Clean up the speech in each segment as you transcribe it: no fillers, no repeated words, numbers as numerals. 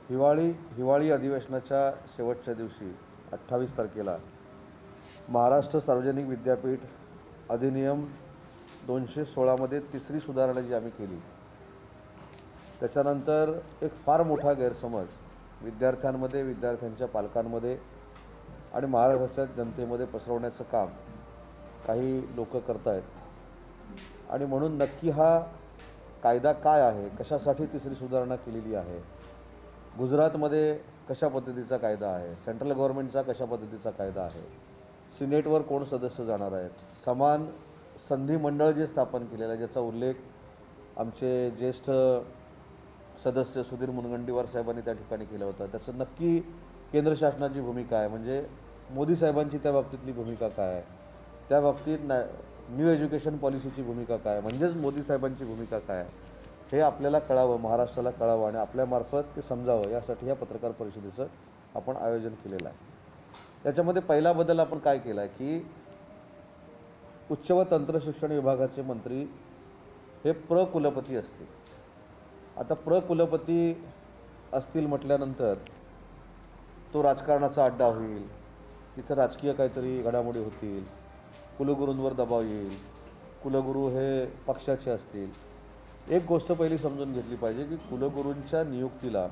हिवाळी अधिवेशनाच्या शेवटच्या दिवशी 28 तारखेला महाराष्ट्र सार्वजनिक विद्यापीठ अधिनियम 216 मध्ये तिसरी सुधारणा जी आम्ही केली, त्याच्यानंतर एक फार मोठा गैरसमज विद्यार्थ्यांमध्ये, विद्यार्थ्यांच्या पालकांमध्ये आणि महाराष्ट्राच्या जनतेमध्ये पसरवण्याचं काम काही लोक करत आहेत। आणि म्हणून नक्की हा कायदा काय आहे, कशासाठी तिसरी सुधारणा केलेली आहे, गुजरातमध्ये कशा पद्धतीचा कायदा आहे, सेंट्रल गव्हर्नमेंटचा कशा पद्धतीचा कायदा आहे, सिनेटवर कोण सदस्य जाणार आहेत, समान संधी मंडळ जे स्थापन केलेलं आहे ज्याचा उल्लेख आमचे ज्येष्ठ सदस्य सुधीर मुनगंटीवार साहेबांनी त्या ठिकाणी केला होता, त्याचं नक्की केंद्र शासनाची भूमिका आहे, म्हणजे मोदी साहेबांची त्या बाबतीतली भूमिका काय आहे, त्या बाबतीत न्यू एज्युकेशन पॉलिसीची भूमिका काय, म्हणजेच मोदी साहेबांची भूमिका काय आहे, हे आपल्याला कळावं, महाराष्ट्राला कळावं आणि आपल्यामार्फत ते समजावं यासाठी या पत्रकार परिषदेचं आपण आयोजन केलेलं आहे। त्याच्यामध्ये पहिला बदल आपण काय केला आहे की उच्च व तंत्र शिक्षण विभागाचे मंत्री हे प्रकुलपती असतील। आता प्रकुलपती असतील म्हटल्यानंतर तो राजकारणाचा अड्डा होईल, तिथं राजकीय काहीतरी घडामोडी होतील, कुलगुरूंवर दबाव येईल, कुलगुरू हे पक्षाचे असतील। एक गोष्ट पहिली समजून घेतली पाहिजे की कुलगुरूंच्या नियुक्तीला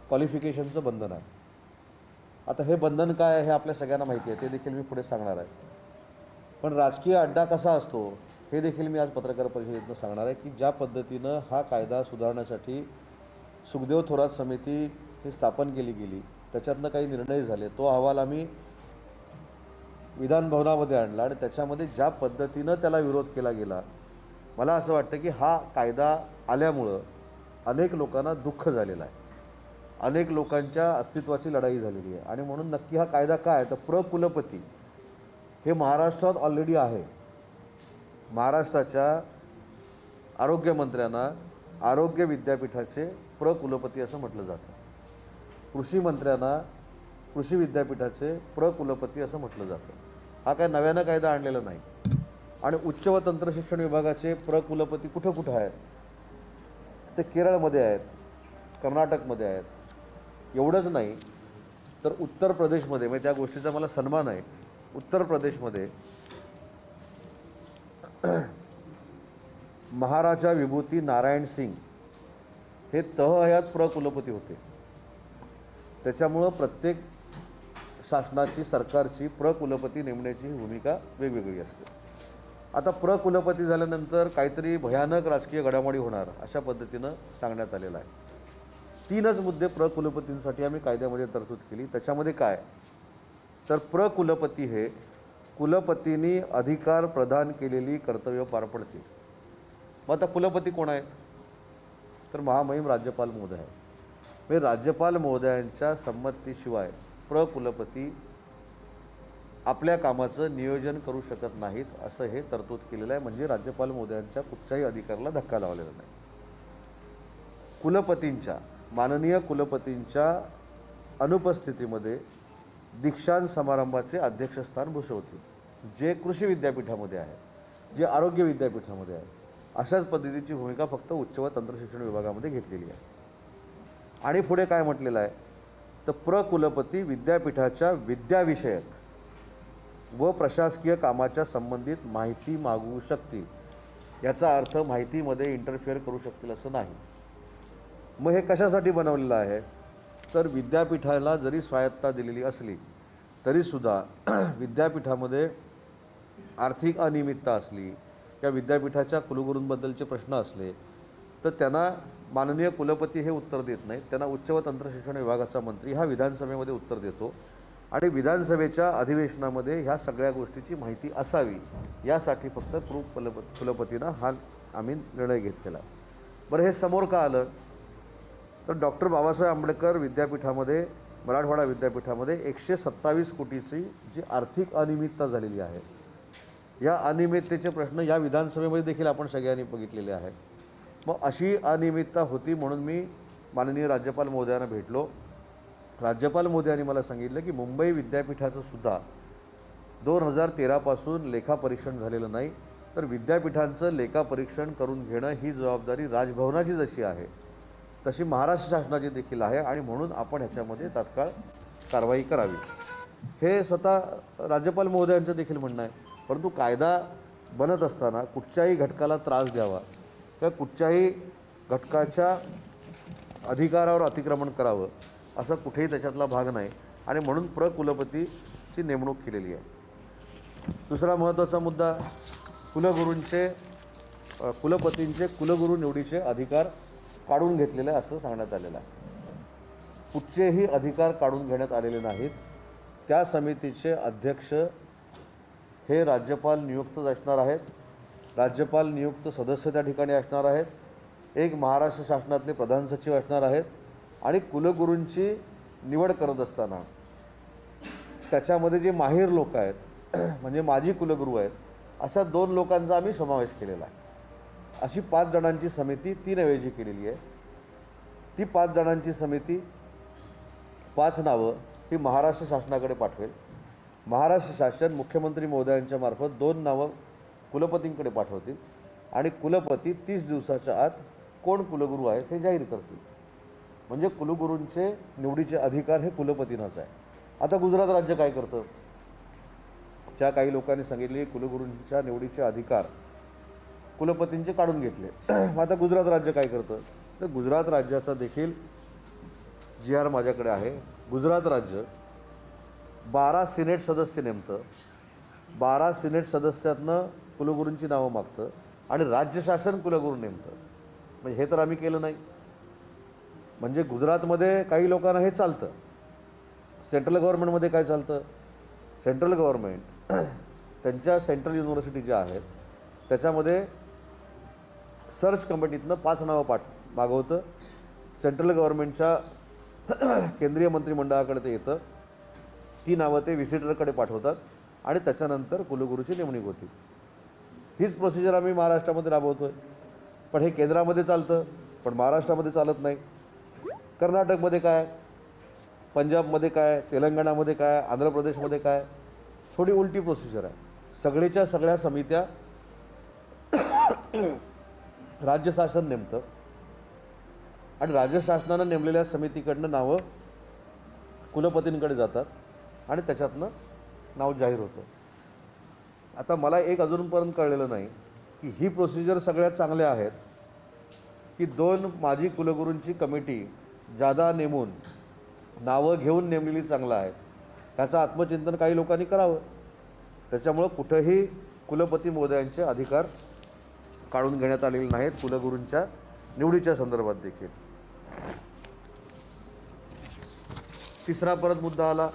क्वालिफिकेशनचं बंधन आहे। आता हे बंधन काय आहे हे आपल्या सगळ्यांना माहिती आहे, ते देखील मी पुढे सांगणार आहे। पण राजकीय अड्डा कसा असतो हे देखील मी आज पत्रकार परिषदेतून सांगणार आहे की ज्या पद्धतीनं हा कायदा सुधारण्यासाठी सुखदेव थोरात समिती ही स्थापन केली गेली, त्याच्यातनं काही निर्णय झाले, तो अहवाल आम्ही विधान भवनामध्ये आणला आणि त्याच्यामध्ये ज्या पद्धतीनं त्याला विरोध केला गेला, मला असं वाटतं की हा कायदा आल्यामुळं अनेक लोकांना दुःख झालेलं आहे, अनेक लोकांच्या अस्तित्वाची लढाई झालेली आहे। आणि म्हणून नक्की हा कायदा काय आहे तर प्रकुलपती हे महाराष्ट्रात ऑलरेडी आहे। महाराष्ट्राच्या आरोग्यमंत्र्यांना आरोग्य विद्यापीठाचे प्रकुलपती असं म्हटलं जातं, कृषी मंत्र्यांना कृषी विद्यापीठाचे प्रकुलपती असं म्हटलं जातं। हा काय नव्यानं कायदा आणलेला नाही। आणि उच्च व तंत्र शिक्षण विभागाचे प्रकुलपती कुठं कुठं आहेत ते केरळमध्ये आहेत, कर्नाटकमध्ये आहेत, एवढंच नाही तर उत्तर प्रदेशमध्ये, म्हणजे त्या गोष्टीचा मला सन्मान आहे, उत्तर प्रदेशमध्ये महाराजा विभूती नारायण सिंग हे तहहयात प्रकुलपती होते। त्याच्यामुळं प्रत्येक शासनाची, सरकारची प्रकुलपती नेमण्याची भूमिका वेगवेगळी असते। आता प्रकुलपती झाल्यानंतर काहीतरी भयानक राजकीय घडामोडी होणार अशा पद्धतीनं सांगण्यात आलेलं आहे। 3च मुद्दे प्रकुलपतींसाठी आम्ही कायद्यामध्ये तरतूद केली। त्याच्यामध्ये काय तर प्रकुलपती हे कुलपतींनी अधिकार प्रदान केलेली कर्तव्य पार पडतील। मग आता कुलपती कोण आहेत तर महामहिम राज्यपाल महोदय आहे। म्हणजे राज्यपाल महोदयांच्या संमतीशिवाय प्रकुलपती आपल्या कामाचं नियोजन करू शकत नाहीत असं हे तरतूद केलेलं आहे, म्हणजे राज्यपाल महोदयांच्या कुठच्याही अधिकाराला धक्का लावलेला नाही। कुलपतींच्या, माननीय कुलपतींच्या अनुपस्थितीमध्ये दीक्षांत समारंभाचे अध्यक्षस्थान भूषवतील, जे कृषी विद्यापीठामध्ये आहे, जे आरोग्य विद्यापीठामध्ये आहे। अशाच पद्धतीची भूमिका फक्त उच्च व तंत्र शिक्षण विभागामध्ये घेतलेली आहे। आणि पुढे काय म्हटलेलं आहे तर प्रकुलपती विद्यापीठाच्या विद्याविषयक व प्रशासकीय कामाच्या संबंधित माहिती मागवू शकतील। याचा अर्थ माहितीमध्ये इंटरफेअर करू शकतील असं नाही। मग हे कशासाठी बनवलेलं आहे तर विद्यापीठाला जरी स्वायत्तता दिलेली असली तरीसुद्धा विद्यापीठामध्ये आर्थिक अनियमितता असली किंवा विद्यापीठाच्या कुलगुरूंबद्दलचे प्रश्न असले तर त्यांना माननीय कुलपती हे उत्तर देत नाहीत, त्यांना उच्च व तंत्र शिक्षण विभागाचा मंत्री हा विधानसभेमध्ये उत्तर देतो। आणि विधानसभेच्या अधिवेशनामध्ये ह्या सगळ्या गोष्टीची माहिती असावी यासाठी फक्त कुलपतीनं हा आम्ही निर्णय घेतलेला आहे। बरं, हे समोर का आलं तर डॉक्टर बाबासाहेब आंबेडकर विद्यापीठामध्ये, मराठवाडा विद्यापीठामध्ये 127 कोटीची जी आर्थिक अनियमितता झालेली आहे, या अनियमिततेचे प्रश्न या विधानसभेमध्ये देखील आपण सगळ्यांनी बघितलेले आहेत। मग अशी अनियमितता होती म्हणून मी माननीय राज्यपाल महोदयांना भेटलो। राज्यपाल महोदयांनी मला सांगितलं की मुंबई विद्यापीठाचं सुद्धा 2013 पासून लेखापरीक्षण झालेलं नाही, तर विद्यापीठांचं लेखापरीक्षण करून घेणं ही जबाबदारी राजभवनाची जशी आहे तशी महाराष्ट्र शासनाची देखील आहे आणि म्हणून आपण ह्याच्यामध्ये तात्काळ कारवाई करावी, हे स्वतः राज्यपाल महोदयांचं देखील म्हणणं आहे. परंतु कायदा बनत असताना कुठच्याही घटकाला त्रास द्यावा किंवा कुठच्याही घटकाच्या अधिकारावर अतिक्रमण करावं असं कुठेही त्याच्यातला भाग नाही आणि म्हणून कुलपतीची नेमणूक केलेली आहे. दुसरा महत्त्वाचा मुद्दा, कुलपतींचे कुलगुरू निवडीचे अधिकार काढून घेतलेले असं सांगण्यात आलेलं आहे. कुठचेही अधिकार काढून घेण्यात आलेले नाहीत. त्या समितीचे अध्यक्ष हे राज्यपाल नियुक्तच असणार आहेत. राज्यपाल नियुक्त सदस्य त्या ठिकाणी असणार आहेत. एक महाराष्ट्र शासनातले प्रधान सचिव असणार आहेत आणि कुलगुरूंची निवड करत असताना त्याच्यामध्ये जे माहिर लोक आहेत म्हणजे माजी कुलगुरू आहेत अशा 2 लोकांचा आम्ही समावेश केलेला आहे. अशी 5 जणांची समिती 3 ऐवजी केलेली आहे. ती 5 जणांची समिती 5 नावं ही महाराष्ट्र शासनाकडे पाठवेल. महाराष्ट्र शासन मुख्यमंत्री महोदयांच्या मार्फत 2 नावं कुलपतींकडे पाठवतील आणि कुलपती 30 दिवसाच्या आत कोण कुलगुरू आहेत हे जाहीर करतील. म्हणजे कुलगुरूंचे निवडीचे अधिकार हे कुलपतींनाच आहे. आता गुजरात राज्य काय करतं, ज्या काही लोकांनी सांगितले कुलगुरूंच्या निवडीचे अधिकार कुलपतींचे काढून घेतले. आता गुजरात राज्य काय करतं, तर गुजरात राज्याचा देखील GR माझ्याकडे आहे. गुजरात राज्य 12 सिनेट सदस्य नेमतं. 12 सिनेट सदस्यातनं कुलगुरूंची नावं मागतं आणि राज्य शासन कुलगुरू नेमतं. म्हणजे हे तर आम्ही केलं नाही. म्हणजे गुजरातमध्ये काही लोकांना हे चालतं. सेंट्रल गव्हर्नमेंटमध्ये काय चालतं, सेंट्रल गव्हर्नमेंट त्यांच्या सेंट्रल युनिव्हर्सिटी ज्या आहेत त्याच्यामध्ये सर्च कमिटीतनं 5 नावं मागवतं. सेंट्रल गव्हर्नमेंटच्या केंद्रीय मंत्रिमंडळाकडे ते येतं. ती नावं ते विजिटरकडे पाठवतात आणि त्याच्यानंतर कुलगुरूची नेमणूक होती. हीच प्रोसिजर आम्ही महाराष्ट्रामध्ये राबवतो आहे. पण हे केंद्रामध्ये चालतं पण महाराष्ट्रामध्ये चालत नाही. कर्नाटकमध्ये काय, पंजाबमध्ये काय, तेलंगणामध्ये काय, आंध्र प्रदेशमध्ये काय, थोडी उलटी प्रोसिजर आहे. सगळेच्या सगळ्या समित्या राज्य शासन नेमतं आणि राज्य शासनानं नेमलेल्या समितीकडनं नावं कुलपतींकडे जातात आणि त्याच्यातनं नाव जाहीर होतं. आता मला एक अजूनपर्यंत कळलेलं नाही की ही प्रोसिजर सगळ्यात चांगल्या आहेत की 2 माजी कुलगुरूंची कमिटी जादा नेमून नावं घेऊन नेमलेली चांगलं आहे. त्याचं आत्मचिंतन काही लोकांनी करावं. त्याच्यामुळं कुठंही कुलपती महोदयांचे अधिकार काढून घेण्यात आलेले नाहीत कुलगुरूंच्या निवडीच्या संदर्भात देखील. तिसरा परत मुद्दा आला,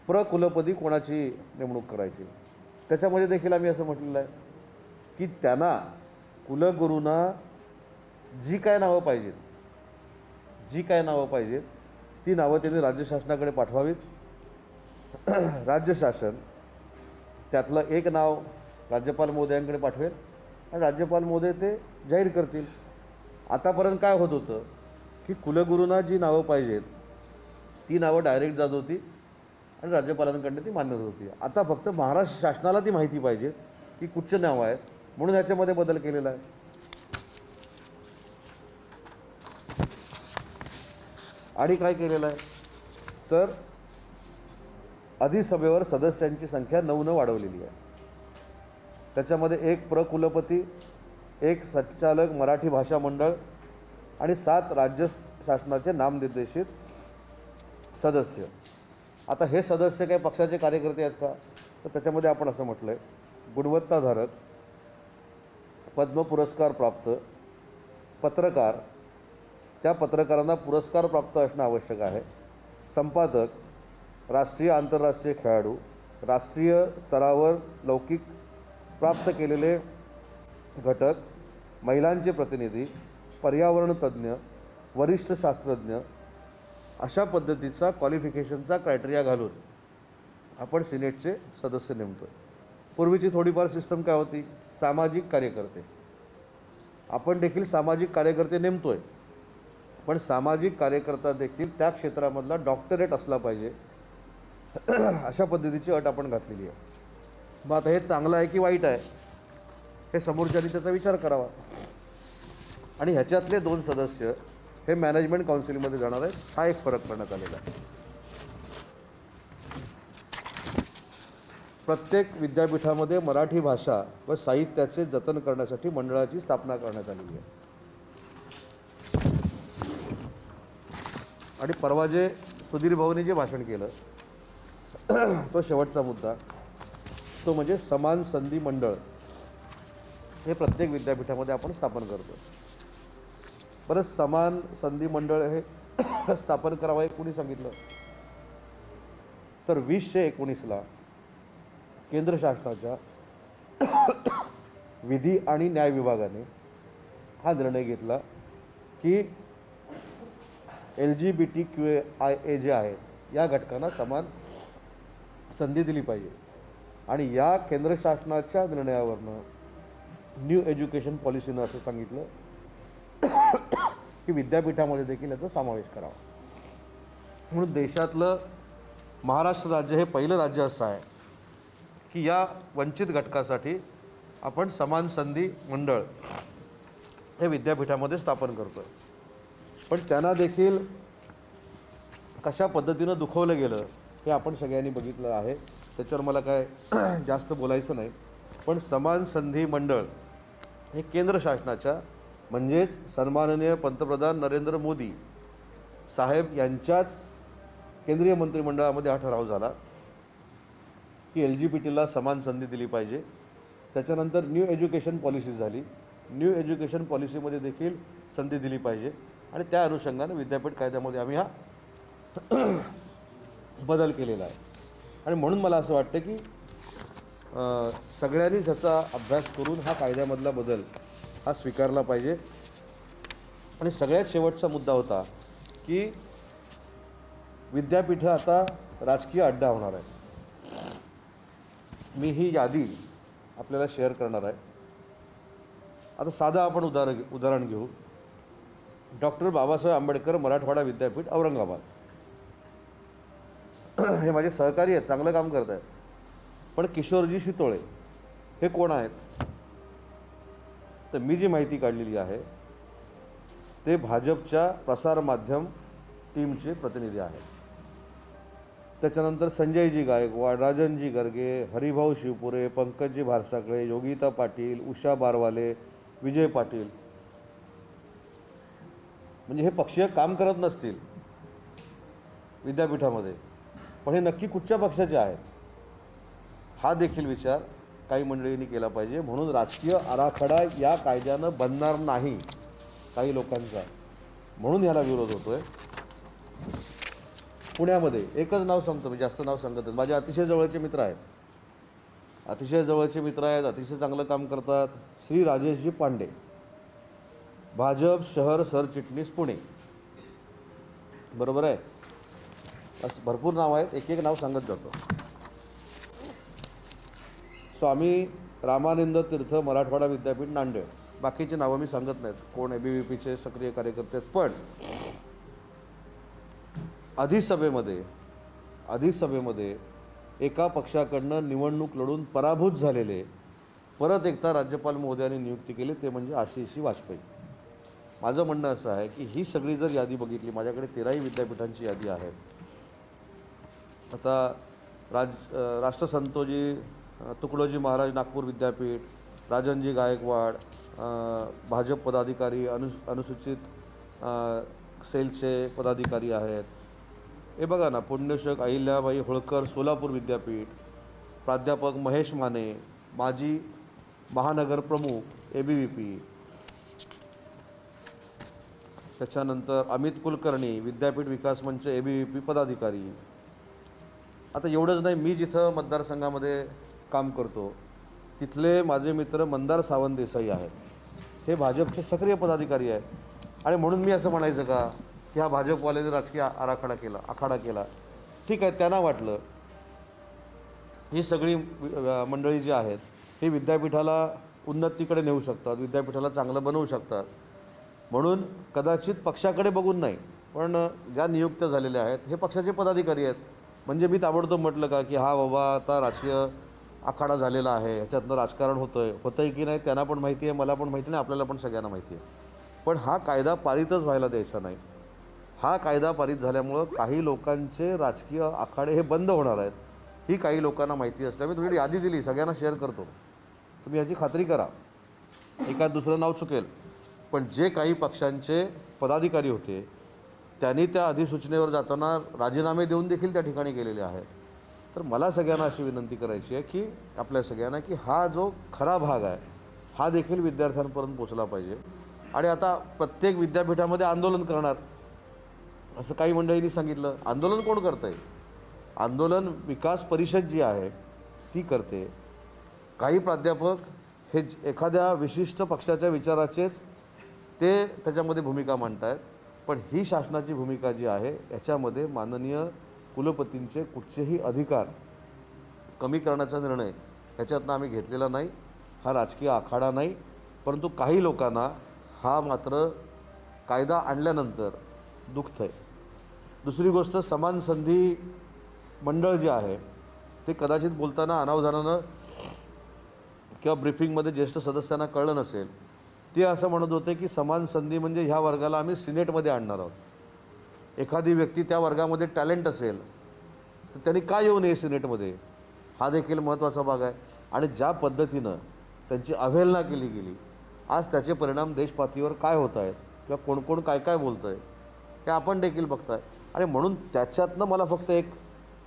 कुलपती कोणाची नेमणूक करायची. त्याच्यामध्ये देखील आम्ही असं म्हटलेलं आहे की त्यांना कुलगुरूंना जी काय नावं पाहिजेत ती नावं त्यांनी राज्य शासनाकडे पाठवावीत. राज्य शासन त्यातलं एक नाव राज्यपाल महोदयांकडे पाठवेल आणि राज्यपाल महोदय ते जाहीर करतील. आतापर्यंत काय होत होतं की कुलगुरूंना जी नावं पाहिजेत ती नावं डायरेक्ट जात होती आणि राज्यपालांकडनं ती मान्य होत होती. आता फक्त महाराष्ट्र शासनाला ती माहिती पाहिजे की कुठचे नाव आहेत, म्हणून ह्याच्यामध्ये बदल केलेला आहे. आणि काय केलेलं आहे तर अधिसभेवर सदस्यांची संख्या 9 वाढवलेली आहे. त्याच्यामध्ये 1 कुलपती, 1 संचालक मराठी भाषा मंडळ आणि 7 राज्य शासनाचे नामनिर्देशित सदस्य. आता हे सदस्य काही पक्षाचे कार्यकर्ते आहेत का, तर त्याच्यामध्ये आपण असं म्हटलं आहे गुणवत्ताधारक, पद्म पुरस्कार प्राप्त, पत्रकार, त्या पत्रकारांना पुरस्कार प्राप्त असणं आवश्यक आहे, संपादक, राष्ट्रीय आंतरराष्ट्रीय खेळाडू, राष्ट्रीय स्तरावर लौकिक प्राप्त केलेले घटक, महिलांचे प्रतिनिधी, पर्यावरण तज्ज्ञ, वरिष्ठ शास्त्रज्ञ, अशा पद्धतीचा क्वालिफिकेशनचा क्रायटेरिया घालून आपण सिनेटचे सदस्य नेमतो. पूर्वीची थोडीफार सिस्टम काय होती, सामाजिक कार्यकर्ते. आपण देखील सामाजिक कार्यकर्ते नेमतोय, पण सामाजिक कार्यकर्ता देखील त्या क्षेत्रामधला डॉक्टरेट असला पाहिजे अशा पद्धतीची अट आपण घातलेली आहे. मग आता हे चांगलं आहे की वाईट आहे, हे समोरच्यांनी त्याचा विचार करावा. आणि ह्याच्यातले 2 सदस्य हे मॅनेजमेंट काउन्सिलमध्ये जाणार आहेत. हा एक फरक करण्यात आलेला आहे. प्रत्येक विद्यापीठामध्ये मराठी भाषा व साहित्याचे जतन करण्यासाठी मंडळाची स्थापना करण्यात आलेली आहे. आणि परवा जे सुधीर भाऊंनी जे भाषण केलं तो शेवटचा मुद्दा, तो म्हणजे समान संधी मंडळ हे प्रत्येक विद्यापीठामध्ये आपण स्थापन करतो. बरं, समान संधी मंडळ हे स्थापन करावं हे कोणी सांगितलं? तर 2019ला केंद्र शासनाच्या विधी आणि न्याय विभागाने हा निर्णय घेतला की LGBTQIA जे आहेत या घटकांना समान संधी दिली पाहिजे. आणि या केंद्र शासनाच्या निर्णयावरनं न्यू एज्युकेशन पॉलिसीनं असं सांगितलं की विद्यापीठामध्ये देखील याचा समावेश करावा. म्हणून देशातलं महाराष्ट्र राज्य हे पहिलं राज्य असं आहे की या वंचित घटकासाठी आपण समान संधी मंडळ हे विद्यापीठामध्ये स्थापन करतो आहे. पण त्यांना देखील कशा पद्धतीनं दुखवलं गेलं हे आपण सगळ्यांनी बघितलं आहे. त्याच्यावर मला काय जास्त बोलायचं नाही. पण समान संधी मंडळ हे केंद्र शासनाच्या म्हणजेच सन्माननीय पंतप्रधान नरेंद्र मोदी साहेब यांच्याच केंद्रीय मंत्रिमंडळामध्ये हा ठराव झाला की LGBTला समान संधी दिली पाहिजे. त्याच्यानंतर न्यू एज्युकेशन पॉलिसी झाली. न्यू एज्युकेशन पॉलिसीमध्ये देखील संधी दिली पाहिजे. आणि त्या अनुषंगाने विद्यापीठ कायद्यामध्ये आम्ही हा बदल केलेला आहे. आणि म्हणून मला असं वाटतं की सगळ्यांनीच ह्याचा अभ्यास करून हा कायद्यामधला बदल हा स्वीकारला पाहिजे. आणि सगळ्यात शेवटचा मुद्दा होता की विद्यापीठं आता राजकीय अड्डा होणार आहे. मी ही यादी आपल्याला शेअर करणार आहे. आता साधं आपण उदाहरण घेऊ. डॉक्टर बाबासाहेब आंबेडकर मराठवाडा विद्यापीठ औरंगाबाद हे माझे सहकारी आहेत, चांगलं काम करत आहेत. पण किशोरजी शितोळे हे कोण आहेत? तर मी जी माहिती काढलेली आहे ते भाजपच्या प्रसारमाध्यम टीमचे प्रतिनिधी आहेत. त्याच्यानंतर संजयजी गायकवाड, राजनजी गर्गे, हरिभाऊ शिवपुरे, पंकजजी भारसाकळे, योगिता पाटील, उषा बारवाले, विजय पाटील. म्हणजे हे पक्षीय काम करत नसतील विद्यापीठामध्ये, पण हे नक्की कुठच्या पक्षाचे आहेत हा देखील विचार काही मंडळींनी केला पाहिजे. म्हणून राजकीय आराखडा या कायद्यानं बनणार नाही काही लोकांचा, म्हणून ह्याला विरोध होतोय. पुण्यामध्ये एकच नाव सांगतो मी, जास्त नाव सांगत नाही. माझे अतिशय जवळचे मित्र आहेत, अतिशय चांगलं काम करतात. श्री राजेशजी पांडे, भाजप शहर सरचिटणीस पुणे. बरोबर आहे? असं भरपूर नाव आहेत, एक एक नाव सांगत जातो. स्वामी रामानंद तीर्थ मराठवाडा विद्यापीठ नांदेड. बाकीची नावं मी सांगत नाहीत, कोण ABVPचे सक्रिय कार्यकर्ते आहेत. पण अधिसभेमध्ये एका पक्षाकडनं निवडणूक लढून पराभूत झालेले परत एकदा राज्यपाल महोदयांनी नियुक्ती केली, ते म्हणजे आशिषजी वाजपेयी. माझं म्हणणं असं आहे की ही सगळी जर यादी बघितली, माझ्याकडे 13ही विद्यापीठांची यादी आहे. आता राष्ट्रसंतोजी तुकडोजी महाराज नागपूर विद्यापीठ, राजनजी गायकवाड, भाजप पदाधिकारी, अनुसूचित सेलचे पदाधिकारी आहेत. हे बघा ना, पुण्यश्लोक अहिल्याबाई होळकर सोलापूर विद्यापीठ, प्राध्यापक महेश माने, माजी महानगर प्रमुख ABVP. त्याच्यानंतर अमित कुलकर्णी, विद्यापीठ विकास मंच ABVP पदाधिकारी. आता एवढंच नाही, मी जिथं मतदारसंघामध्ये काम करतो तिथले माझे मित्र मंदार सावंत देसाई आहेत, हे भाजपचे सक्रिय पदाधिकारी आहेत. आणि म्हणून मी असं म्हणायचं का की हा भाजपवाल्याने राजकीय आखाडा केला? ठीक आहे, त्यांना वाटलं ही सगळी मंडळी जी आहेत ही विद्यापीठाला उन्नतीकडे नेऊ शकतात, विद्यापीठाला चांगलं बनवू शकतात, म्हणून कदाचित पक्षाकडे बघून नाही, पण ज्या नियुक्त झालेल्या आहेत हे पक्षाचे पदाधिकारी आहेत. म्हणजे मी ताबडतोब म्हटलं का की हा बाबा आता राजकीय आखाडा झालेला आहे, ह्याच्यातनं राजकारण होतंय की नाही त्यांना पण माहिती आहे, मला पण माहिती नाही, आपल्याला पण सगळ्यांना माहिती आहे. पण हा कायदा पारितच व्हायला द्यायचा नाही. हा कायदा पारित झाल्यामुळं काही लोकांचे राजकीय आखाडे हे बंद होणार आहेत, ही काही लोकांना माहिती असते. मी थोडी यादी दिली, सगळ्यांना शेअर करतो, तुम्ही याची खात्री करा. एखाद दुसरं नाव चुकेल, पण जे काही पक्षांचे पदाधिकारी होते त्यांनी त्या अधिसूचनेवर जाताना राजीनामे देऊन देखील त्या ठिकाणी गेलेले आहेत. तर मला सगळ्यांना अशी विनंती करायची आहे की आपल्या सगळ्यांना की हा जो खरा भाग आहे हा देखील विद्यार्थ्यांपर्यंत पोचला पाहिजे. आणि आता प्रत्येक विद्यापीठामध्ये आंदोलन करणार असं काही मंडळींनी सांगितलं. आंदोलन कोण करतं आहे? आंदोलन विकास परिषद जी आहे ती करते. काही प्राध्यापक हे एखाद्या विशिष्ट पक्षाच्या विचाराचेच ते त्याच्यामध्ये भूमिका मांडत आहेत. पण ही शासनाची भूमिका जी आहे याच्यामध्ये माननीय कुलपतींचे कुठचेही अधिकार कमी करण्याचा निर्णय ह्याच्यातनं आम्ही घेतलेला नाही. हा राजकीय आखाडा नाही, परंतु काही लोकांना हा मात्र कायदा आणल्यानंतर दुखतं आहे. दुसरी गोष्ट, समान संधी मंडळ जे आहे ते कदाचित बोलताना अनावधानानं किंवा ब्रीफिंगमध्ये ज्येष्ठ सदस्यांना कळलं नसेल, ते असं म्हणत होते की समान संधी म्हणजे ह्या वर्गाला आम्ही सिनेटमध्ये आणणार आहोत. एखादी व्यक्ती त्या वर्गामध्ये टॅलेंट असेल तर त्यांनी का येऊ नये सिनेटमध्ये, हा देखील महत्त्वाचा भाग आहे. आणि ज्या पद्धतीनं त्यांची अवहेलना केली गेली, आज त्याचे परिणाम देशपातळीवर काय होत आहेत किंवा कोण कोण काय काय बोलतं आहे हे आपण देखील बघताय. आणि म्हणून त्याच्यातनं मला फक्त एक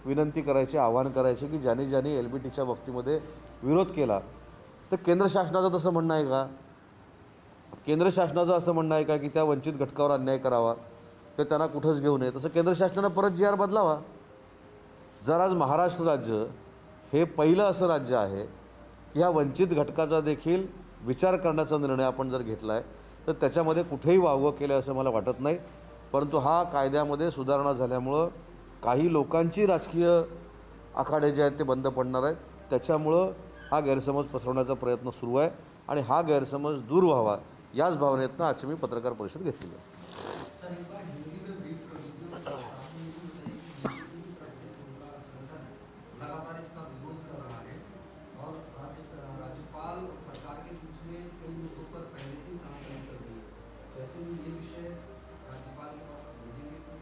विनंती करायची, आवाहन करायचे की ज्यांनी ज्यांनी LBTच्या बाबतीमध्ये विरोध केला, तर केंद्र शासनाचं तसं म्हणणं आहे का? केंद्र शासनाचं असं म्हणणं आहे का की त्या वंचित घटकावर अन्याय करावा किंवा त्यांना कुठंच घेऊ नये? तसं केंद्र शासनानं परत GR बदलावा. जर आज महाराष्ट्र राज्य हे पहिलं असं राज्य आहे की ह्या वंचित घटकाचा देखील विचार करण्याचा निर्णय आपण जर घेतला आहे, तर त्याच्यामध्ये कुठेही वावगं केलं असं मला वाटत नाही. परंतु हा कायद्यामध्ये सुधारणा झाल्यामुळं काही लोकांची राजकीय आखाडे जे आहेत ते बंद पडणार आहेत. त्याच्यामुळं हा गैरसमज पसरवण्याचा प्रयत्न सुरू आहे आणि हा गैरसमज दूर व्हावा याच भावनेतनं आजची मी पत्रकार परिषद घेतली आहे. लगातार इसका विरोध कर रहा है और राज्यपाल सरकार के बीच में कई मुद्दों पर पहले से काम नहीं कर रही है. तो ऐसे में ये विषय राज्यपाल के पास भेजेंगे तो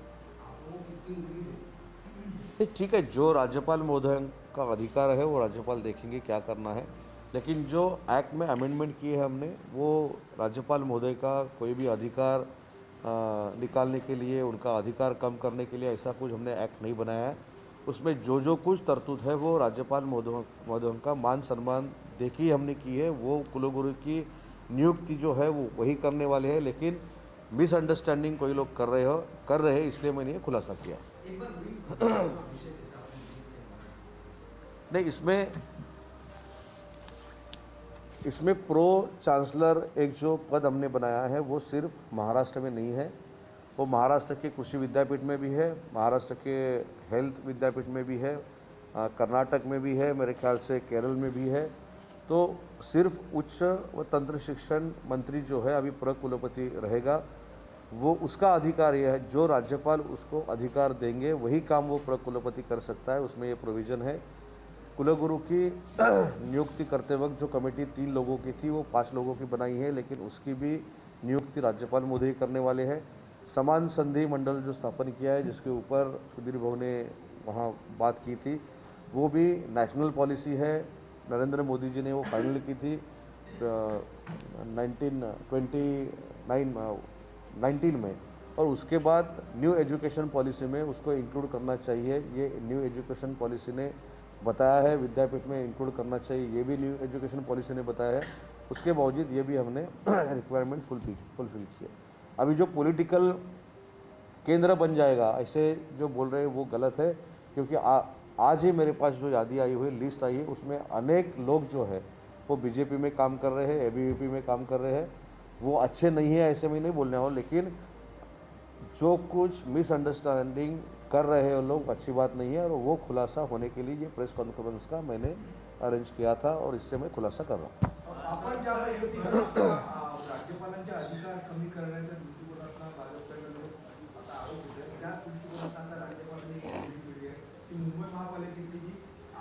आप लोगों की कितनी उम्मीद है? ठीक है, जो राज्यपाल महोदय का अधिकार है वो राज्यपाल देखेंगे क्या करना है. लेकिन जो एक्ट में अमेंडमेंट किए हैं हमने, वो राज्यपाल महोदय का कोई भी अधिकार निकालने के लिए, उनका अधिकार कम करने के लिए ऐसा कुछ हमने एक्ट नहीं बनाया है. उसमें जो कुछ तरतूद है वो राज्यपाल महोदयों का मान सम्मान देखी हमने की है. वो कुलगुरु की नियुक्ति जो है वो वही करने वाले हैं. लेकिन मिसअंडरस्टैंडिंग कोई लोग कर रहे हैं, इसलिए मैंने ये खुलासा किया. नहीं, इसमें प्रो चांसलर एक जो पद हमने बनाया है वो सिर्फ महाराष्ट्र में नहीं है, वो महाराष्ट्र के कृषि विद्यापीठ में भी है, महाराष्ट्र के हेल्थ विद्यापीठ में भी है, कर्नाटक में भी है, मेरे ख्याल से केरल में भी है. तो सिर्फ उच्च व तंत्र शिक्षण मंत्री जो है अभी कुलपति रहेगा, वो उसका अधिकार ये है, जो राज्यपाल उसको अधिकार देंगे वही काम वो कुलपति कर सकता है. उसमें ये प्रोविज़न है. कुलगुरु की नियुक्ति करते वक्त जो कमेटी 3 लोगों की थी वो 5 लोगों की बनाई है, लेकिन उसकी भी नियुक्ति राज्यपाल महोदय करने वाले हैं. समान संधि मंडल जो स्थापन किया है, जिसके ऊपर सुधीर भाऊ ने वहाँ बात की थी, वो भी नेशनल पॉलिसी है. नरेंद्र मोदी जी ने वो फाइनल की थी 19 में, और उसके बाद न्यू एजुकेशन पॉलिसी में उसको इंक्लूड करना चाहिए. ये न्यू एजुकेशन पॉलिसी ने बताया है, विद्यापीठ में इंक्लूड करना चाहिए, ये भी न्यू एजुकेशन पॉलिसी ने बताया है. उसके बावजूद ये भी हमने रिक्वायरमेंट फुलफिल किया. अभी जो पॉलिटिकल केंद्र बन जाएगा ऐसे जो बोल रहे हैं वो गलत है, क्योंकि आज ही मेरे पास जो यादी आई हुई, लिस्ट आई है, उसमें अनेक लोग जो है वो बीजेपी में काम कर रहे हैं, ABVP में काम कर रहे हैं. वो अच्छे नहीं है ऐसे में नहीं बोलने वाला, लेकिन जो कुछ मिसअंडरस्टैंडिंग कर रहे हैं लोग अच्छी बात नहीं है. और वो खुलासा होने के लिए ये प्रेस कॉन्फ्रेंस का मैंने अरेंज किया था और इससे मैं खुलासा कर रहा हूँ. राज्यपालांचे अधिकार कमी करण्याच्या दृष्टिकोनातून भाजपकडे आता आरोप होते. त्या दृष्टिकोनातून राज्यपालांनी केली आहे की मुंबई महापालिकेची जी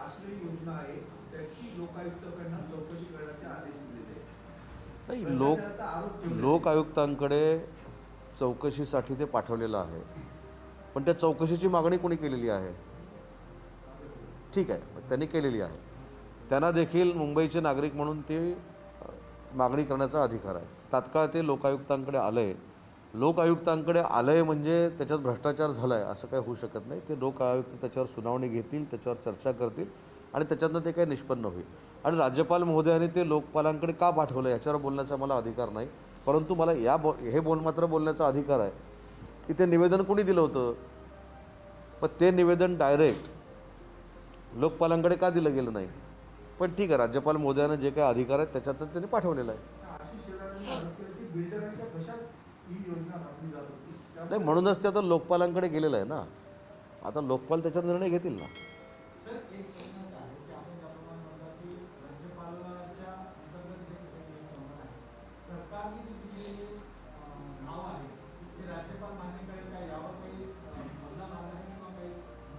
आश्रय योजना आहे त्याची लोकायुक्ताकडनं चौकशी करण्याचे आदेश दिलेले आहेत. नाही, भ्रष्टाचाराचा आरोप ठेवण्यात लोक आयुक्तांकडे चौकशीसाठी ते पाठवलेलं आहे, पण त्या चौकशीची मागणी कोणी केलेली आहे? ठीक आहे, मग त्यांनी केलेली आहे. त्यांना देखील मुंबईचे नागरिक म्हणून ते मागणी करण्याचा अधिकार आहे. तात्काळ ते लोकायुक्तांकडे आलं आहे. लोकायुक्तांकडे आलं आहे म्हणजे त्याच्यात भ्रष्टाचार झाला आहे असं काही होऊ शकत नाही. ते लोकायुक्त त्याच्यावर सुनावणी घेतील, त्याच्यावर चर्चा करतील आणि त्याच्यातनं ते काही निष्पन्न होईल. आणि राज्यपाल महोदयाने ते लोकपालांकडे का पाठवलं याच्यावर बोलण्याचा मला अधिकार नाही. परंतु मला हे मात्र बोलण्याचा अधिकार आहे की ते निवेदन कोणी दिलं होतं, पण ते निवेदन डायरेक्ट लोकपालांकडे का दिलं गेलं नाही. पण ठीक आहे, राज्यपाल महोदयानं जे काही अधिकार आहेत त्याच्यातून त्यांनी पाठवलेलं आहे. आशिष शेलारांनी आरोप केला की बिल्डरांच्या कशात ही योजना राबवली जात होती. नाही, म्हणूनच ते आता लोकपालांकडे गेलेलं आहे ना. आता लोकपाल त्याच्यावर निर्णय घेतील ना. सर, एक प्रश्न असा आहे की आपण त्याप्रमाणे म्हणता की राज्यपालाच्या अंतर्गत जे सगळे नियम होणार आहे, सरकारने जे दिलेले नाव आहे ते राज्यपाल मान्य करेल का, यावर काही बदला मारला आहे किंवा काही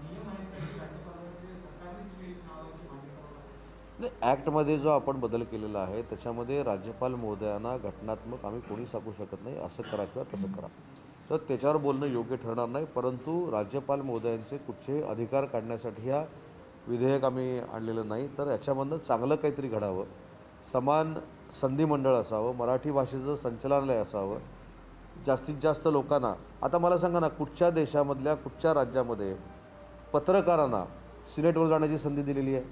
नियम आहेत का की राज्यपालाचे सरकारने दिलेली नाव आहे ते मान्य करावं लागेल? नाही, ॲक्टमध्ये जो आपण बदल केलेला आहे त्याच्यामध्ये राज्यपाल महोदयांना घटनात्मक आम्ही कोणी सांगू शकत नाही असं करा किंवा तसं करा, तर त्याच्यावर बोलणं योग्य ठरणार नाही. परंतु राज्यपाल महोदयांचे कुठचे अधिकार काढण्यासाठी हा विधेयक आम्ही आणलेलं नाही, तर याच्यामधनं चांगलं काहीतरी घडावं, समान संधी मंडळ असावं, मराठी भाषेचं संचालनालय असावं, जास्तीत जास्त लोकांना. आता मला सांगा ना, कुठच्या देशामधल्या कुठच्या राज्यामध्ये पत्रकारांना सिनेटवर जाण्याची संधी दिलेली आहे?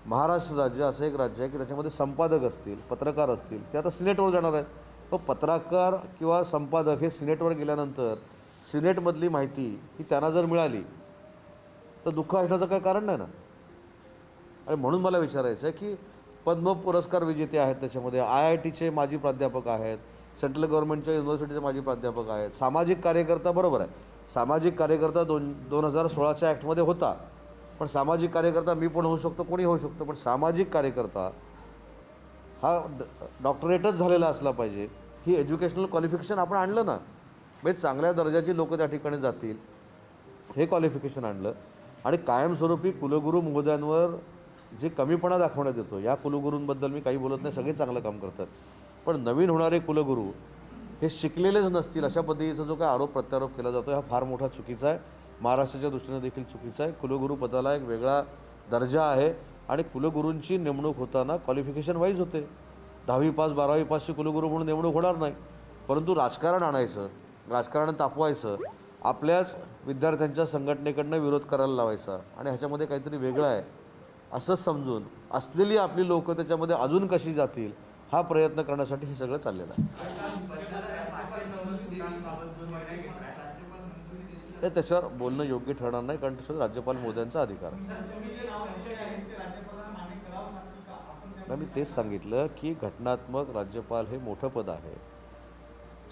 महाराष्ट्र राज्य असं एक राज्य आहे की त्याच्यामध्ये संपादक असतील, पत्रकार असतील, ते आता सिनेटवर जाणार आहेत. पण पत्रकार किंवा संपादक हे सिनेटवर गेल्यानंतर सिनेटमधली माहिती ही त्यांना जर मिळाली तर दुःख असण्याचं काही कारण नाही ना. आणि म्हणून मला विचारायचं आहे की पद्म पुरस्कार विजेते आहेत, त्याच्यामध्ये IITचे माजी प्राध्यापक आहेत, सेंट्रल गव्हर्नमेंटच्या युनिव्हर्सिटीचे माजी प्राध्यापक आहेत, सामाजिक कार्यकर्ता. बरोबर आहे, सामाजिक कार्यकर्ता 2016च्या ॲक्टमध्ये होता, पण सामाजिक कार्यकर्ता मी पण होऊ शकतो, कोणी होऊ शकतो, पण सामाजिक कार्यकर्ता हा डॉक्टरेटच झालेला असला पाहिजे. ही एज्युकेशनल क्वालिफिकेशन आपण आणलं ना, म्हणजे चांगल्या दर्जाची लोक त्या ठिकाणी जातील हे क्वालिफिकेशन आणलं. आणि कायमस्वरूपी कुलगुरू महोदयांवर जे कमीपणा दाखवण्यात येतो, या कुलगुरूंबद्दल मी काही बोलत नाही, सगळे चांगलं काम करतात, पण नवीन होणारे कुलगुरू हे शिकलेलेच नसतील अशा पद्धतीचा जो काय आरोप प्रत्यारोप केला जातो हा फार मोठा चुकीचा आहे. महाराष्ट्राच्या दृष्टीने देखील चुकीचा आहे. कुलगुरू पदाला एक वेगळा दर्जा आहे आणि कुलगुरूंची नेमणूक होताना क्वालिफिकेशन वाईज होते. 10वी पास 12वी पासचे कुलगुरू म्हणून नेमणूक होणार नाही. परंतु राजकारण आणायचं, राजकारण तापवायचं, आपल्याच विद्यार्थ्यांच्या संघटनेकडनं विरोध करायला लावायचा आणि ह्याच्यामध्ये काहीतरी वेगळं आहे असंच समजून असलेली आपली लोक त्याच्यामध्ये अजून कशी जातील हा प्रयत्न करण्यासाठी हे सगळं चाललेलं आहे. त्याच्यावर बोलणं योग्य ठरणार नाही, कारण त्याच्यावर राज्यपाल महोदयांचा अधिकार आहे. मी तेच सांगितलं की घटनात्मक राज्यपाल हे मोठं पद आहे.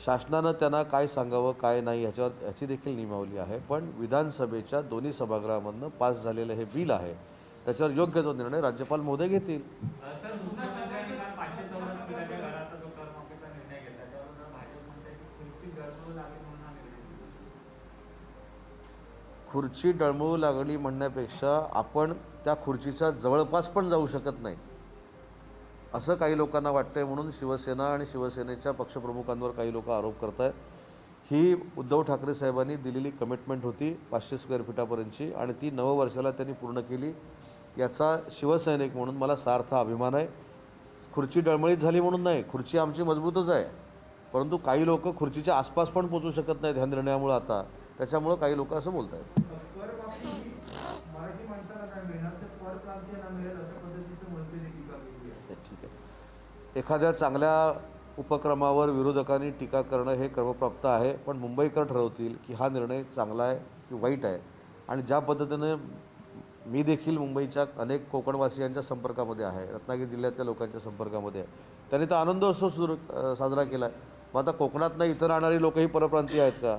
शासनानं त्यांना काय सांगावं काय नाही ह्याची देखील नियमावली आहे. पण विधानसभेच्या दोन्ही सभागृहामधनं पास झालेलं हे बिल आहे, त्याच्यावर योग्य तो निर्णय राज्यपाल महोदय घेतील. खुर्ची डळमळू लागली म्हणण्यापेक्षा आपण त्या खुर्चीच्या जवळपास पण जाऊ शकत नाही असं काही लोकांना वाटतंय, म्हणून शिवसेना आणि शिवसेनेच्या पक्षप्रमुखांवर काही लोक आरोप करत आहेत. ही उद्धव ठाकरे साहेबांनी दिलेली कमिटमेंट होती 500 स्क्वेअर फीटापर्यंतची आणि ती नववर्षाला त्यांनी पूर्ण केली. याचा शिवसैनिक म्हणून मला सार्थ अभिमान आहे. खुर्ची डळमळीत झाली म्हणून नाही, खुर्ची आमची मजबूतच आहे, परंतु काही लोक खुर्चीच्या आसपास पण पोचू शकत नाहीत ह्या निर्णयामुळे. आता त्याच्यामुळं काही लोक असं बोलत आहेत. करमाफी मराठी माणसाला काय मिळणार, ते परप्रांतीयांना मिळेल अशा पद्धतीचं मनसेने टीका केली आहे. ठीक आहे, एखाद्या चांगल्या उपक्रमावर विरोधकांनी टीका करणं हे क्रमप्राप्त आहे, पण मुंबईकर ठरवतील की हा निर्णय चांगला आहे की वाईट आहे. आणि ज्या पद्धतीनं मी देखील मुंबईच्या अनेक कोकणवासियांच्या संपर्कामध्ये आहे, रत्नागिरी जिल्ह्यातल्या लोकांच्या संपर्कामध्ये आहे, त्यांनी तर आनंदोत्सव साजरा केला आहे. मग आता कोकणातनं इथं राहणारी लोकही परप्रांतीय आहेत का?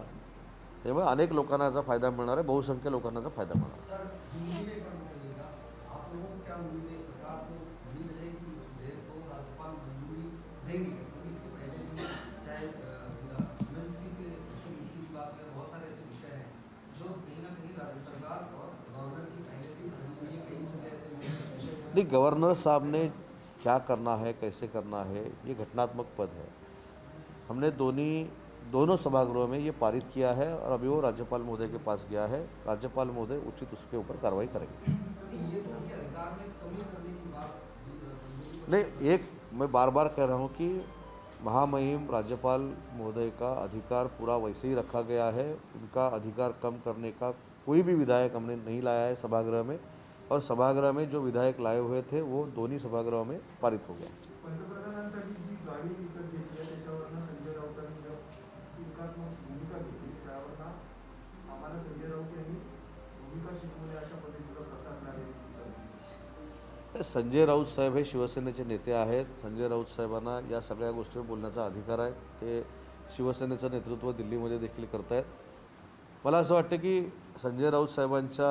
त्यामुळे अनेक लोकांना याचा फायदा मिळणार आहे, बहुसंख्य लोकांना याचा फायदा मिळणार आहे. सर, हिंदी में कर बताइएगा, आप लोगों को क्या उम्मीद है, सरकार को उम्मीद है कि इस विधेयक को राज्यपाल मंजूरी देंगे? क्योंकि इसके पहले भी चाहे यूएनसी के की बात करें, बहुत सारे ऐसे विषय हैं जो कहीं ना कहीं राज्य सरकार और गवर्नर की पहले से बनी हुई है. कई मुद्दे ऐसे विषय नहीं, गवर्नर साहब ने क्या करना है, कैसे करना है, ये घटनात्मक पद है। हमने दोनों सभागृहों में ये पारित किया है और अभी वो राज्यपाल महोदय के पास गया है। राज्यपाल महोदय उचित उसके ऊपर कार्रवाई करेंगे। नहीं, ये तो उनके अधिकार में कमी करने की बात नहीं, एक मैं बार बार कह रहा हूँ कि महामहिम राज्यपाल महोदय का अधिकार पूरा वैसे ही रखा गया है। उनका अधिकार कम करने का कोई भी विधायक हमने नहीं लाया है सभागृह में, और सभागृह में जो विधायक लाए हुए थे वो दोन्ही सभागृहों में पारित हो गया। पंतप्रधानांसाठी जी गाडी विकत घेतली आहे त्याच्यावरनं संजय राऊतांनी जो टीकात्मक भूमिका घेतली त्यावरनं आम्हाला संजय राऊत यांनी भूमिका शिकवली अशा पद्धतीचा प्रकार लागेल। संजय राऊत साहेब हे शिवसेनेचे नेते आहेत। संजय राऊत साहेबांना या सगळ्या गोष्टीवर बोलण्याचा अधिकार आहे। ते शिवसेनेचं नेतृत्व दिल्लीमध्ये देखील करतायत। मला असं वाटतं की संजय राऊत साहेबांच्या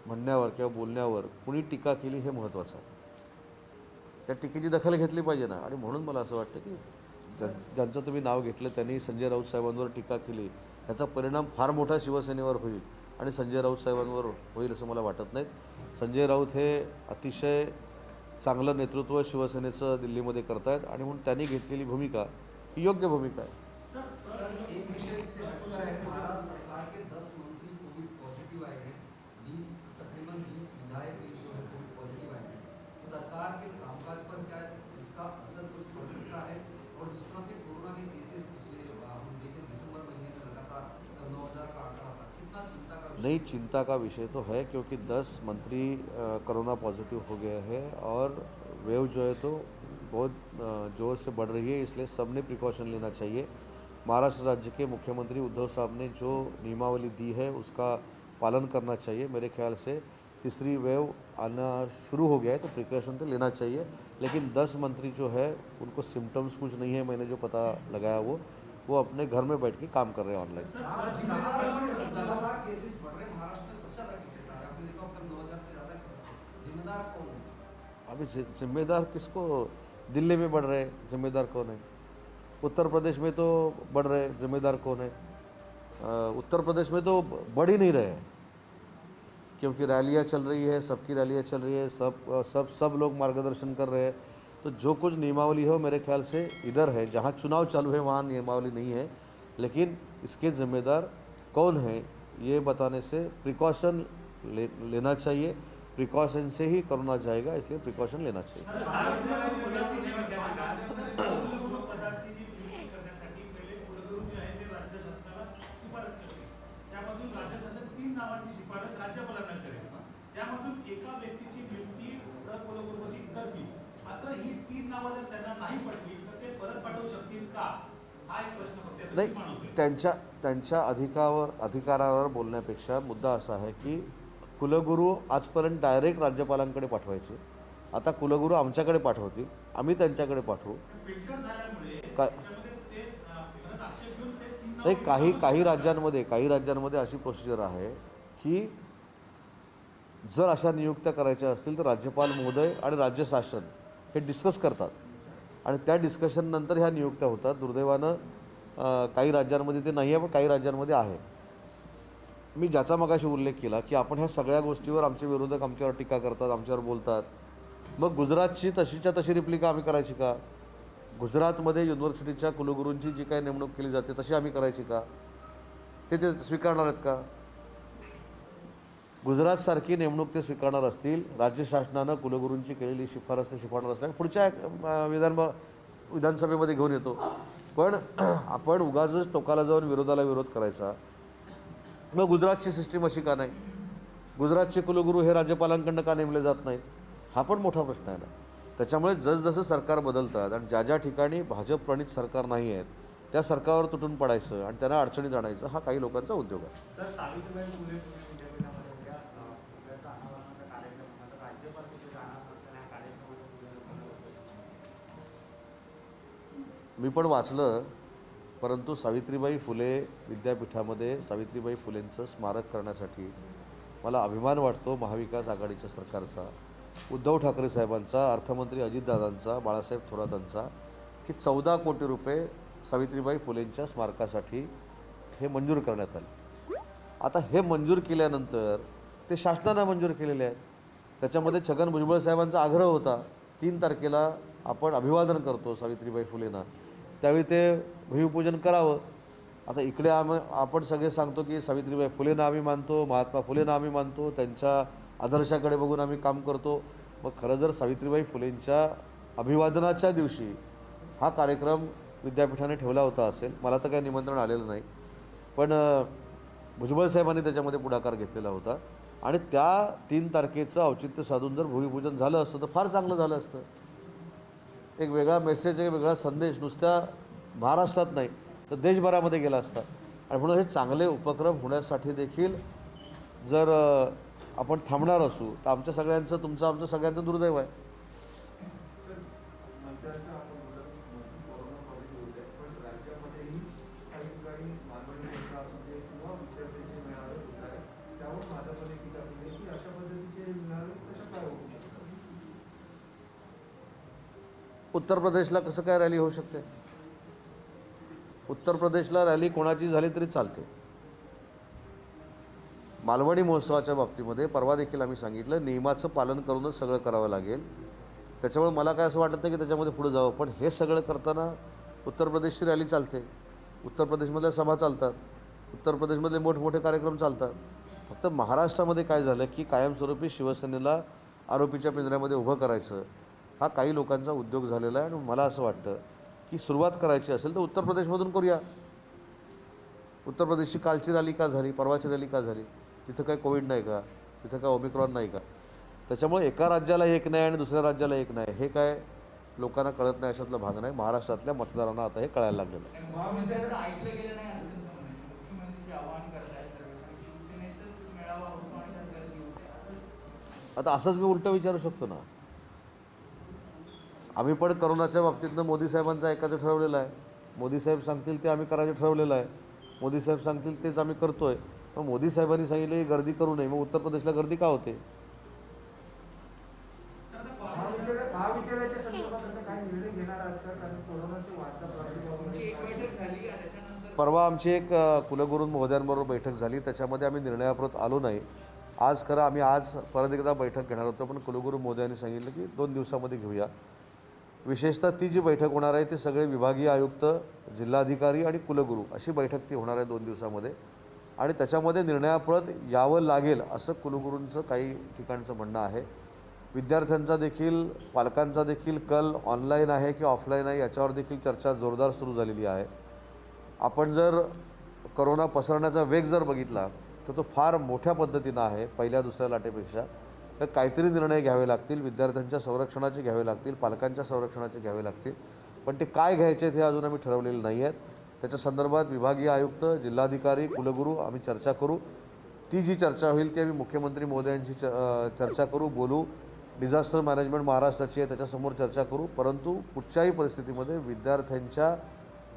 म्हणण्यावर किंवा बोलण्यावर कुणी टीका केली हे महत्त्वाचं आहे। त्या टीकेची दखल घेतली पाहिजे ना, आणि म्हणून मला असं वाटतं की ज्यांचं तुम्ही नाव घेतलं त्यांनी संजय राऊत साहेबांवर टीका केली, त्याचा परिणाम फार मोठा शिवसेनेवर होईल आणि संजय राऊत साहेबांवर होईल असं मला वाटत नाही। संजय राऊत हे अतिशय चांगलं नेतृत्व शिवसेनेचं दिल्लीमध्ये करतायत आणि म्हणून त्यांनी घेतलेली भूमिका ही योग्य भूमिका आहे। सर, एक विषय इससे हटकर है, महाराष्ट्र सरकार के 10 मंत्री कोविड पॉजिटिव आए हैं, तकरीबन 20 विधायक भी जो है कोविड पॉजिटिव आए हैं। सरकार के कामकाज पर क्या इसका असर कुछ पड़ सकता है? और जिस तरह से कोरोना के केसेस पिछले हम देखें दिसंबर महीने में लगातार 9,000 का आंकड़ा था, कितना चिंता का नहीं, चिंता का विषय तो है क्योंकि 10 मंत्री कोरोना पॉजिटिव हो गए हैं और वेव जो है तो बहुत ज़ोर से बढ़ रही है, इसलिए सबने प्रिकॉशन लेना चाहिए। महाराष्ट्र राज्य के मुख्यमंत्री उद्धव साहब ने जो नियमावली दी है उसका पालन करना चाहिए। मेरे ख्याल से तीसरी वेव आना शुरू हो गया है तो प्रिकॉशन तो लेना चाहिए, लेकिन 10 मंत्री जो है उनको सिम्टम्स कुछ नहीं है, मैंने जो पता लगाया वो अपने घर में बैठ के काम कर रहे हैं ऑनलाइन। लगातार केसेस बढ़ रहे हैं, महाराष्ट्र में सबसे ज़्यादा केसेस आ रहे हैं, आपने देखा होगा 9,000 से ज़्यादा केसेस। जिम्मेदार कौन है? अभी जिम्मेदार किसको? दिल्ली में बढ़ रहे हैं, जिम्मेदार कौन है? उत्तर प्रदेश में तो बढ़ रहे हैं, जिम्मेदार कौन है? उत्तर प्रदेश में तो बढ़ ही नहीं रहे हैं क्योंकि रैलियाँ चल रही है, सबकी रैलियाँ चल रही है, सब लोग मार्गदर्शन कर रहे हैं। तो जो कुछ नियमावली हो मेरे ख्याल से इधर है, जहाँ चुनाव चालू है वहाँ नियमावली नहीं है, लेकिन इसके जिम्मेदार कौन है ये बताने से प्रिकॉशन लेना चाहिए। प्रिकॉशन से ही कोरोना जाएगा, इसलिए प्रिकॉशन लेना चाहिए। शिफारस राज्यपालांना करेल, त्यामधून एका व्यक्तीची नियुक्ती कुलगुरूपदी करतील। मात्र ही 3 नावं जर त्यांना नाही पटली तर ते परत पाठवू शकतील का, हा एक प्रश्न फक्त नाही, त्यांच्या अधिकारावर बोलण्यापेक्षा मुद्दा असा आहे की कुलगुरू आजपर्यंत डायरेक्ट राज्यपालांकडे पाठवायचे, आता कुलगुरू आमच्याकडे पाठवतील, आम्ही त्यांच्याकडे पाठवू। फिल्टर झाल्यामुळे काय परत आक्षेप घेऊन ते 3 नाही, काही राज्यांमध्ये अशी प्रोसिजर आहे की जर अशा नियुक्त्या करायच्या असतील तर राज्यपाल महोदय आणि राज्य शासन हे डिस्कस करतात आणि त्या डिस्कशननंतर ह्या नियुक्त्या होतात। दुर्दैवानं काही राज्यांमध्ये ते नाही आहे, पण काही राज्यांमध्ये आहे। मी ज्याचा मगाशी उल्लेख केला की आपण ह्या सगळ्या गोष्टीवर आमचे विरोधक आमच्यावर टीका करतात, आमच्यावर बोलतात, मग गुजरातची तशीच्या तशी रिप्लिका आम्ही करायची का? गुजरातमध्ये युनिव्हर्सिटीच्या कुलगुरूंची जी काही नेमणूक केली जाते तशी आम्ही करायची का? ते स्वीकारणार आहेत का? गुजरातसारखी नेमणूक ते स्वीकारणार असतील, राज्य शासनानं कुलगुरूंची केलेली शिफारस ते स्वीकारणार असल्या पुढच्या विधानसभेमध्ये घेऊन येतो। पण आपण उगाचच टोकाला जाऊन विरोधाला विरोध करायचा। मग गुजरातची सिस्टीम अशी का नाही? गुजरातचे कुलगुरू हे राज्यपालांकडून का नेमले जात नाहीत? हा पण मोठा प्रश्न आहे ना। त्याच्यामुळे जसजसं सरकार बदलतात आणि ज्या ठिकाणी भाजप प्रणित सरकार नाही आहेत त्या सरकारवर तुटून पडायचं आणि त्यांना अडचणीत आणायचं हा काही लोकांचा उद्योग आहे। सर, सावित्रीबाई फुले विद्यापीठामध्ये उद्या पुण्याचा अनावरणाचा कार्यक्रम होता, राज्यपाल तिथे जाणार असताना कार्यक्रमात मी पण वाचलं, परंतु सावित्रीबाई फुले विद्यापीठामध्ये सावित्रीबाई फुलेंचं स्मारक करण्यासाठी मला अभिमान वाटतो महाविकास आघाडीच्या सरकारचा, उद्धव ठाकरे साहेबांचा, अर्थमंत्री अजितदादांचा, बाळासाहेब थोरातांचा की 14 कोटी रुपये सावित्रीबाई फुलेंच्या स्मारकासाठी हे मंजूर करण्यात आले। आता हे मंजूर केल्यानंतर ते शासनानं मंजूर केलेले आहेत, त्याच्यामध्ये छगन भुजबळ साहेबांचा आग्रह होता 3 तारखेला आपण अभिवादन करतो सावित्रीबाई फुलेंना, त्यावेळी ते भूमिपूजन करावं. आता इकडे आपण सगळे सांगतो की सावित्रीबाई फुलेंना आम्ही मानतो, महात्मा फुलेंना आम्ही मानतो, त्यांच्या आदर्शाकडे बघून आम्ही काम करतो. मग खरं जर सावित्रीबाई फुलेंच्या अभिवादनाच्या दिवशी हा कार्यक्रम विद्यापीठाने ठेवला होता असेल, मला तर काही निमंत्रण आलेलं नाही, पण भुजबळ साहेबांनी त्याच्यामध्ये पुढाकार घेतलेला होता आणि त्या 3 तारखेचं औचित्य साधून जर भूमिपूजन झालं असतं तर फार चांगलं झालं असतं. एक वेगळा मेसेज, एक वेगळा संदेश नुसत्या महाराष्ट्रात नाही तर देशभरामध्ये गेला असता. आणि म्हणून हे चांगले उपक्रम होण्यासाठी देखील जर आपण थांबणार असू तर आमच्या सगळ्यांचं, तुमचं आमचं सगळ्यांचं दुर्दैव आहे. सर, मंत्र्यांचं आपण बोलत कोरोनामध्ये बोलतोय, पण राज्यामध्येही काही ठिकाणी मानवी मोर्चा असू दे किंवा विद्यार्थ्यांचे मेळावे होत आहे, त्यावर भाजपने टीका केली की अशा पद्धतीचे मेळावे कशा काय होऊ शकतात. उत्तर प्रदेशला कसं काय रॅली होऊ शकते? उत्तर प्रदेशला रॅली कोणाची झाली तरी चालते. मालवणी महोत्सवाच्या बाबतीमध्ये परवा देखील आम्ही सांगितलं नियमाचं पालन करूनच सगळं करावं लागेल. त्याच्यामुळे मला काय असं वाटत नाही की त्याच्यामध्ये पुढे जावं, पण हे सगळं करताना उत्तर प्रदेशची रॅली चालते, उत्तर प्रदेशमधल्या सभा चालतात, उत्तर प्रदेशमधले मोठमोठे कार्यक्रम चालतात. फक्त महाराष्ट्रामध्ये काय झालं की कायमस्वरूपी शिवसेनेला आरोपीच्या पिंजऱ्यामध्ये उभं करायचं हा काही लोकांचा उद्योग झालेला आहे. आणि मला असं वाटतं की सुरुवात करायची असेल तर उत्तर प्रदेशमधून करूया. उत्तर प्रदेशची कालची रॅली का झाली, परवाची रॅली का झाली? तिथं काय कोविड नाही का, तिथं काय ओमिक्रॉन नाही का? त्याच्यामुळे एका राज्याला एक नाही आणि दुसऱ्या राज्याला एक नाही हे काय लोकांना कळत नाही अशातला भाग नाही. महाराष्ट्रातल्या मतदारांना आता हे कळायला लागलेलं आहे. मुख्यमंत्र्यांचं ऐकलं गेलं नाही असं त्यांचं म्हणणं आहे. मुख्यमंत्री आवाहन करतायत दरवेळेस आणि शिवसेनेचाच मेळावा होतो आणि त्यात गर्दी होते असं. आता असंच मी उलटं विचारू शकतो ना, आम्ही पण करोनाच्या बाबतीतनं मोदी साहेबांचं ऐकायचं ठरवलेलं आहे. मोदी साहेब सांगतील ते आम्ही करायचं ठरवलेलं आहे. मोदी साहेब सांगतील तेच आम्ही करतोय. मग मोदी साहेबांनी सांगितलं की गर्दी करू नये, मग उत्तर प्रदेशला गर्दी का होते? महाविद्यालयाच्या संदर्भात आता काय निर्णय घेणार आहात का? कारण कोरोनाच्या वाढत्या तुमची एक प्रादुर्भावामुळे बैठक झाली आणि त्याच्यानंतर परवा आमची एक कुलगुरू महोदयांबरोबर बैठक झाली, त्याच्यामध्ये आम्ही निर्णयाप्रत आलो नाही. आज खरं आम्ही आज परत एकदा बैठक घेणार होतो, पण कुलगुरू महोदयांनी सांगितलं की 2 दिवसामध्ये घेऊया. विशेषतः ती जी बैठक होणार आहे ते सगळे विभागीय आयुक्त, जिल्हाधिकारी आणि कुलगुरू अशी बैठक ती होणार आहे 2 दिवसामध्ये. आणि त्याच्यामध्ये निर्णयाप्रत यावं लागेल असं कुलगुरूंचं काही ठिकाणचं म्हणणं आहे. विद्यार्थ्यांचा देखील, पालकांचा देखील कल ऑनलाईन आहे की ऑफलाईन आहे याच्यावर देखील चर्चा जोरदार सुरू झालेली आहे. आपण जर करोना पसरण्याचा वेग जर बघितला तर तो फार मोठ्या पद्धतीनं आहे पहिल्या दुसऱ्या लाटेपेक्षा. तर काहीतरी निर्णय घ्यावे लागतील, विद्यार्थ्यांच्या संरक्षणाचे घ्यावे लागतील, पालकांच्या संरक्षणाचे घ्यावे लागतील, पण ते काय घ्यायचे हे अजून आम्ही ठरवलेले नाही आहेत. त्याच्या संदर्भात विभागीय आयुक्त, जिल्हाधिकारी, कुलगुरू आम्ही चर्चा करू. ती जी चर्चा होईल ती आम्ही मुख्यमंत्री महोदयांशी चर्चा करू, बोलू. डिझास्टर मॅनेजमेंट महाराष्ट्राची आहे त्याच्यासमोर चर्चा करू, परंतु कुठच्याही परिस्थितीमध्ये विद्यार्थ्यांच्या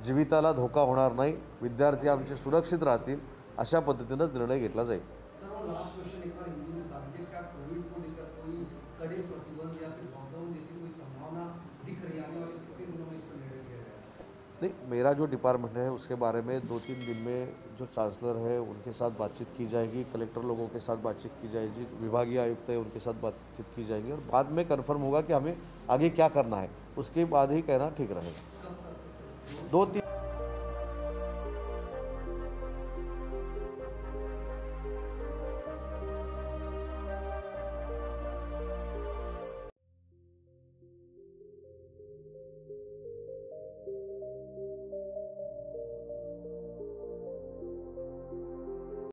जीविताला धोका होणार नाही, विद्यार्थी आमचे सुरक्षित राहतील अशा पद्धतीनं निर्णय घेतला जाईल. सर, और लास्ट क्वेश्चन एक बार हिंदी में बता दीजिए, क्या कोविड को लेकर कोई कड़े प्रतिबंध या फिर लॉकडाउन जैसी कोई संभावना दिख रही है? आने वाले कितने दिनों में इस पर निर्णय लिया जाएगा? नहीं, मेरा जो डिपार्टमेंट है उसके बारे में 2-3 दिन में जो चांसलर है उनके साथ बातचीत की जाएगी, कलेक्टर लोगों के साथ बातचीत की जाएगी, विभागीय आयुक्त है उनके साथ बातचीत की जाएगी और बाद में कंफर्म होगा कि हमें आगे क्या करना है, उसके बाद ही कहना ठीक रहेगा. 2-3